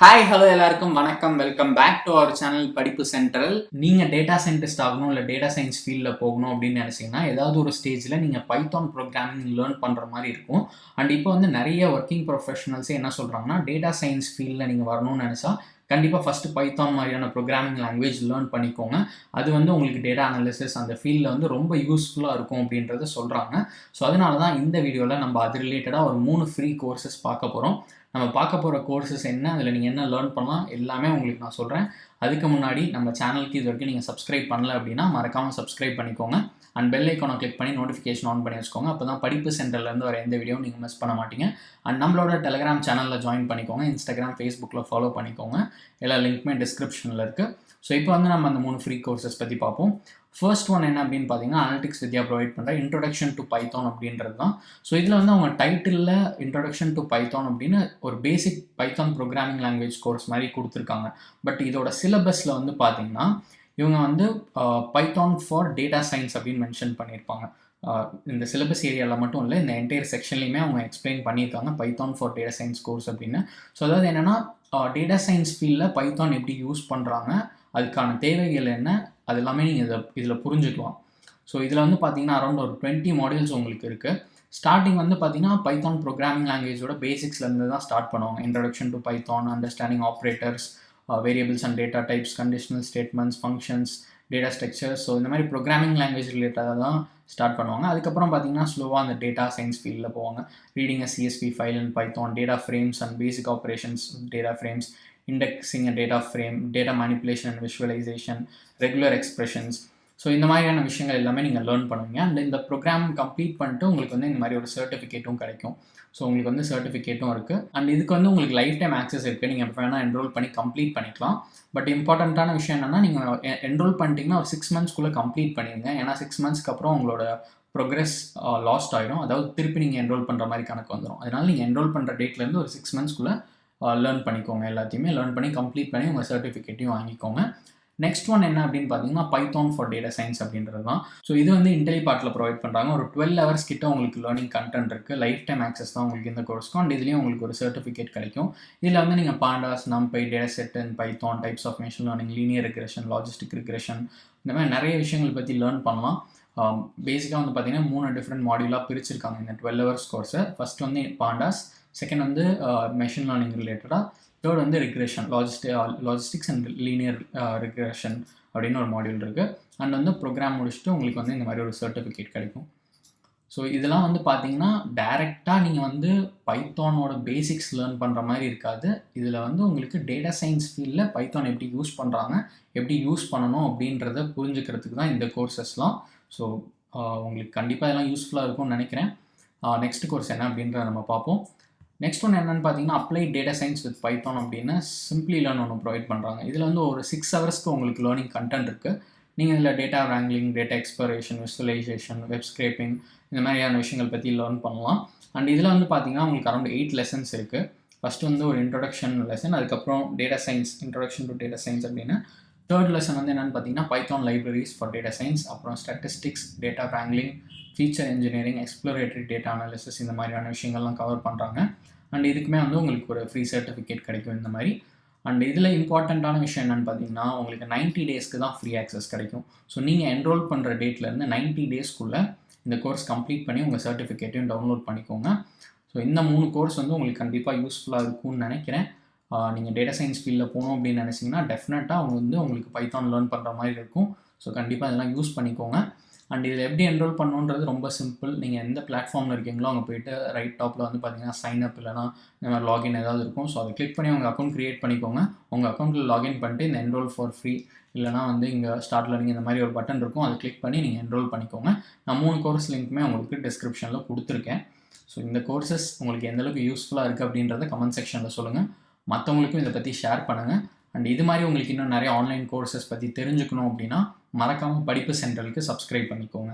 Hi hello எல்லாருக்கும் வணக்கம். Welcome back to our channel Padippu central. நீங்கள் டேட்டா சயின்டிஸ்ட் ஆகணும் இல்லை டேட்டா சயின்ஸ் ஃபீல்டில் போகணும் அப்படின்னு நினச்சிங்கன்னா ஏதாவது ஒரு ஸ்டேஜில் நீங்கள் பைத்தான் ப்ரோக்ராமிங் லேர்ன் பண்ணுற மாதிரி இருக்கும். அண்ட் இப்போ வந்து நிறைய ஒர்க்கிங் ப்ரொஃபஷனல்ஸே என்ன சொல்கிறாங்கன்னா, டேட்டா சயின்ஸ் ஃபீல்டில் நீங்கள் வரணும்னு நினச்சா கண்டிப்பாக ஃபஸ்ட்டு பைத்தான் மாதிரியான ப்ரோக்ராமிங் லாங்குவேஜ் லேர்ன் பண்ணிக்கோங்க. அது வந்து உங்களுக்கு டேட்டா அனாலிசிஸ் அந்த ஃபீல்டில் வந்து ரொம்ப யூஸ்ஃபுல்லாக இருக்கும் அப்படின்றத சொல்கிறாங்க. ஸோ அதனால தான் இந்த வீடியோவில் நம்ம அது ரிலேட்டடாக ஒரு 3 ஃப்ரீ கோர்சஸ் பார்க்க போகிறோம். நம்ம பார்க்க போகிற கோர்சஸ் என்ன, அதில் நீங்கள் என்ன லேர்ன் பண்ணலாம் எல்லாமே உங்களுக்கு நான் சொல்கிறேன். அதுக்கு முன்னாடி நம்ம சேனலுக்கு இது வரைக்கும் நீங்கள் சப்ஸ்கிரைப் பண்ணல அப்படின்னா மறக்காமல் சப்ஸ்கிரைப் பண்ணிக்கோங்க. அண்ட் பெல் ஐக்கானை கிளிக் பண்ணி நோட்டிஃபிகேஷன் ஆன் பண்ணி வச்சுக்கோங்க. அப்போ தான் படிப்பு சென்டர்லேருந்து வர எந்த வீடியோவும் நீங்கள் மிஸ் பண்ண மாட்டீங்க. அண்ட் நம்மளோட டெலிகிராம் சேனலில் ஜாயின் பண்ணிக்கோங்க. இன்ஸ்டாகிராம், ஃபேஸ்புக்கில் ஃபாலோ பண்ணிக்கோங்க. எல்லா லிங்க்குமே டிஸ்கிரிப்ஷனில் இருக்குது. ஸோ இப்போ வந்து நம்ம அந்த 3 ஃப்ரீ கோர்சஸ் பற்றி பார்ப்போம். ஃபர்ஸ்ட் ஒன் என்ன அப்படின்னு பார்த்தீங்கன்னா, அனலிட்டிக்ஸ் வித்யா ப்ரொவைட் பண்ணுற இன்ட்ரோடக்ஷன் டு பைத்தான் அப்படின்றது தான். ஸோ இதில் வந்து அவங்க டைட்டிலில் இன்ட்ரோடக்ஷன் டு பைத்தான் அப்படின்னு ஒரு பேசிக் பைத்தான் ப்ரோக்ராமிங் லாங்குவேஜ் கோர்ஸ் மாதிரி கொடுத்துருக்காங்க. பட் இதோட சிலபஸில் வந்து பார்த்தீங்கன்னா இவங்க வந்து பைத்தான் ஃபார் டேட்டா சயின்ஸ் அப்படின்னு மென்ஷன் பண்ணியிருப்பாங்க. இந்த சிலபஸ் ஏரியாவில் மட்டும் இல்லை, இந்த என்டையர் செக்ஷன்லையுமே அவங்க எக்ஸ்பிளைன் பண்ணியிருக்காங்க Python for data science course அப்படின்னு. ஸோ அதாவது என்னென்னா, டேட்டா சயின்ஸ் ஃபீல்டில் பைத்தான் எப்படி யூஸ் பண்ணுறாங்க, அதுக்கான தேவைகள் என்ன, அது எல்லாமே நீங்கள் இதில் புரிஞ்சுக்கலாம். ஸோ இதில் வந்து பார்த்தீங்கன்னா அரௌண்ட் ஒரு 20 மாடியூல்ஸ் உங்களுக்கு இருக்குது. ஸ்டார்டிங் வந்து பார்த்தீங்கன்னா பைத்தான் ப்ரோக்ராமிங் லாங்குவேஜோட பேசிக்ஸ்லேருந்து தான் ஸ்டார்ட் பண்ணுவாங்க. Introduction to Python, understanding operators, variables and data types, conditional statements, functions, data structures. So இந்த மாதிரி ப்ரோக்ராமிங் லாங்குவேஜ் ரிலேட்டடாக தான் ஸ்டார்ட் பண்ணுவாங்க. அதுக்கப்புறம் பார்த்தீங்கன்னா ஸ்லோவாக அந்த டேட்டா சயின்ஸ் ஃபீல்டில் போவாங்க. Reading a CSV file in Python, data frames and basic operations data frames, indexing a data frame, data manipulation and visualization, regular expressions. So இந்த மாதிரியான விஷயங்கள் எல்லாமே நீங்கள் லேர்ன் பண்ணுவீங்க. அண்ட் இந்த ப்ரோக்ராம் கம்ப்ளீட் பண்ணிட்டு உங்களுக்கு வந்து இந்த மாதிரி ஒரு சர்டிஃபிகேட்டும் கிடைக்கும். ஸோ உங்களுக்கு வந்து சர்டிஃபிகேட்டும் இருக்குது. அண்ட் இதுக்கு வந்து உங்களுக்கு லைஃப் டைம் ஆக்சஸ் இருக்குது. நீங்கள் எப்போ வேணால் என்ரோல் பண்ணி கம்ப்ளீட் பண்ணிக்கலாம். பட் இம்பார்ட்டண்ட்டான விஷயம் என்னென்னா, நீங்கள் என்ரோல் பண்ணிட்டீங்கன்னா ஒரு 6 மந்த்ஸ்க்குள்ளே கம்ப்ளீட் பண்ணிடுங்க. ஏன்னா 6 மந்த்ஸ்க்கு அப்புறம் உங்களோட ப்ரோக்ரஸ் லாஸ்ட் ஆகிடும். அதாவது திருப்பி நீங்கள் என்ரோல் பண்ணுற மாதிரி கணக்கு வந்துடும். அதனால் நீங்கள் என்ரோல் பண்ணுற டேட்லேருந்து ஒரு 6 மந்த்ஸ்க்குள்ளே லேர்ன் பண்ணிக்கோங்க. எல்லாத்தையுமே லேர்ன் பண்ணி கம்ப்ளீட் பண்ணி உங்கள் சர்டிஃபிகேட்டையும் வாங்கிக்கோங்க. நெக்ஸ்ட் ஒன் என்ன அப்படின்னு பார்த்தீங்கன்னா, பைத்தான் ஃபார் டேட்டா சயின்ஸ் அப்படின்றது தான். ஸோ இது வந்து இன்டெலிபார்ட்டில் ப்ரொவைட் பண்ணுறாங்க. ஒரு 12 ஹவர்ஸ் கிட்ட உங்களுக்கு லேர்னிங் கண்டென்ட் இருக்குது. லைஃப் டைம் ஆக்சஸ் தான் உங்களுக்கு இந்த கோர்ஸ்க்கும். அண்ட் இதுலேயும் உங்களுக்கு ஒரு சர்டிஃபிகேட் கிடைக்கும். இதில் வந்து நீங்கள் pandas, NumPy, data set and Python, types of machine learning, linear regression, logistic regression, இந்த மாதிரி நிறைய விஷயங்கள் பற்றி லேர்ன் பண்ணலாம். பேசிக்காக வந்து பார்த்தீங்கன்னா 3 டிஃப்ரெண்ட் மாடியூலாக பிரிச்சிருக்காங்க இந்த 12 ஹவர்ஸ் கோர்ஸை. ஃபர்ஸ்ட் வந்து பாண்டாஸ், செகண்ட் வந்து மெஷின் லேர்னிங் ரிலேட்டடாக, தேர்ட் வந்து regression, logistics and linear regression அப்படின்னு ஒரு மாடியூல் இருக்குது. அண்ட் வந்து ப்ரோக்ராம் முடிச்சுட்டு உங்களுக்கு வந்து இந்த மாதிரி ஒரு சர்டிஃபிகேட் கிடைக்கும். ஸோ இதெல்லாம் வந்து பார்த்தீங்கன்னா டைரெக்டாக நீங்கள் வந்து பைத்தானோட பேசிக்ஸ் லேர்ன் பண்ணுற மாதிரி இருக்காது. இதில் வந்து உங்களுக்கு டேட்டா சயின்ஸ் ஃபீல்டில் பைத்தான் எப்படி யூஸ் பண்ணுறாங்க, எப்படி யூஸ் பண்ணணும் அப்படின்றத புரிஞ்சுக்கிறதுக்கு தான் இந்த கோர்சஸ்லாம். ஸோ உங்களுக்கு கண்டிப்பாக இதெல்லாம் யூஸ்ஃபுல்லாக இருக்கும்னு நினைக்கிறேன். நெக்ஸ்ட் கோர்ஸ் என்ன அப்படின்றத நம்ம பார்ப்போம். நெக்ஸ்ட் ஒன்று என்னென்னு பார்த்தீங்கன்னா, applied data science with Python அப்படின்னு சிம்பிளி லேர்ன் ஒன்று ப்ரொவைட் பண்ணுறாங்க. இதில் வந்து ஒரு 6 ஹவர்ஸ்க்கு உங்களுக்கு லேர்னிங் கண்டென்ட் இருக்குது. நீங்கள் இதில் data wrangling, data exploration, visualisation, web scraping, இந்த மாதிரியான விஷயங்கள் பற்றி லேர்ன் பண்ணலாம். அண்ட் இதில் வந்து பார்த்தீங்கன்னா உங்களுக்கு அரௌண்ட் 8 லெசன்ஸ் இருக்குது. ஃபஸ்ட்டு வந்து ஒரு இன்ட்ரொடக்ஷன் லெசன், அதுக்கப்புறம் data science, introduction to data science அப்படின்னு. தேர்ட் லெசன் வந்து என்னென்னு பார்த்தீங்கன்னா, Python libraries for data science, அப்புறம் statistics, data wrangling, feature engineering, exploratory data analysis, இந்த மாதிரியான விஷயங்கள்லாம் கவர் பண்ணுறாங்க. அண்ட் இதுக்குமே வந்து உங்களுக்கு ஒரு ஃப்ரீ சர்டிஃபிகேட் கிடைக்கும் இந்த மாதிரி. அண்ட் இதில் இம்பார்ட்டண்ட்டான விஷயம் என்னென்னு பார்த்தீங்கன்னா, உங்களுக்கு 90 டேஸ்க்கு தான் ஃப்ரீ ஆக்சஸ் கிடைக்கும். ஸோ நீங்கள் என்ரோல் பண்ணுற டேட்லேருந்து 90 டேஸ்க்குள்ளே இந்த கோர்ஸ் கம்ப்ளீட் பண்ணி உங்கள் சர்டிஃபிகேட்டையும் டவுன்லோட் பண்ணிக்கோங்க. ஸோ இந்த 3 கோர்ஸ் வந்து உங்களுக்கு கண்டிப்பாக யூஸ்ஃபுல்லாக இருக்கும்னு நினைக்கிறேன். நீங்கள் டேட்டா சயின்ஸ் ஃபீல்டில் போகணும் அப்படின்னு நினச்சிங்கன்னா டெஃபினட்டாக அவங்க வந்து உங்களுக்கு பைத்தான் லேர்ன் பண்ணுற மாதிரி இருக்கும். ஸோ கண்டிப்பாக இதெல்லாம் யூஸ் பண்ணிக்கோங்க. அண்ட் இதில் எப்படி என்ரோல் பண்ணணுன்றது ரொம்ப சிம்பிள். நீங்கள் எந்த பிளாட்ஃபார்மில் இருக்கீங்களோ அங்கே போய்ட்டு ரைட் டாப்பில் வந்து பார்த்தீங்கன்னா சைன் அப் இல்லைனா இந்த மாதிரி லாகின் ஏதாவது இருக்கும். ஸோ அதை கிளிக் பண்ணி உங்கள் அக்கௌண்ட் க்ரியேட் பண்ணிக்கோங்க. உங்கள் அக்கௌண்ட்டில் லாகின் பண்ணிட்டு இந்த என்ரோல் ஃபார் ஃப்ரீ இல்லைனா வந்து இங்கே ஸ்டார்ட் லேர்னிங் இந்த மாதிரி ஒரு பட்டன் இருக்கும். அதை கிளிக் பண்ணி நீங்கள் என்ரோல் பண்ணிக்கோங்க. நான் 3 கோர்ஸ் லிங்க்குமே உங்களுக்கு டிஸ்கிரிப்ஷனில் கொடுத்துருக்கேன். ஸோ இந்த கோர்சஸ் உங்களுக்கு எந்தளவுக்கு யூஸ்ஃபுல்லாக இருக்குது அப்படின்றத கமெண்ட் செக்ஷனில் சொல்லுங்கள். மற்றவங்களுக்கும் இதை பற்றி ஷேர் பண்ணுங்கள். அண்ட் இது மாதிரி உங்களுக்கு இன்னும் நிறைய ஆன்லைன் கோர்சஸ் பற்றி தெரிஞ்சுக்கணும் அப்படின்னா மறக்காமல் படிப்பு சென்ட்ரலுக்கு சப்ஸ்கிரைப் பண்ணிக்கோங்க.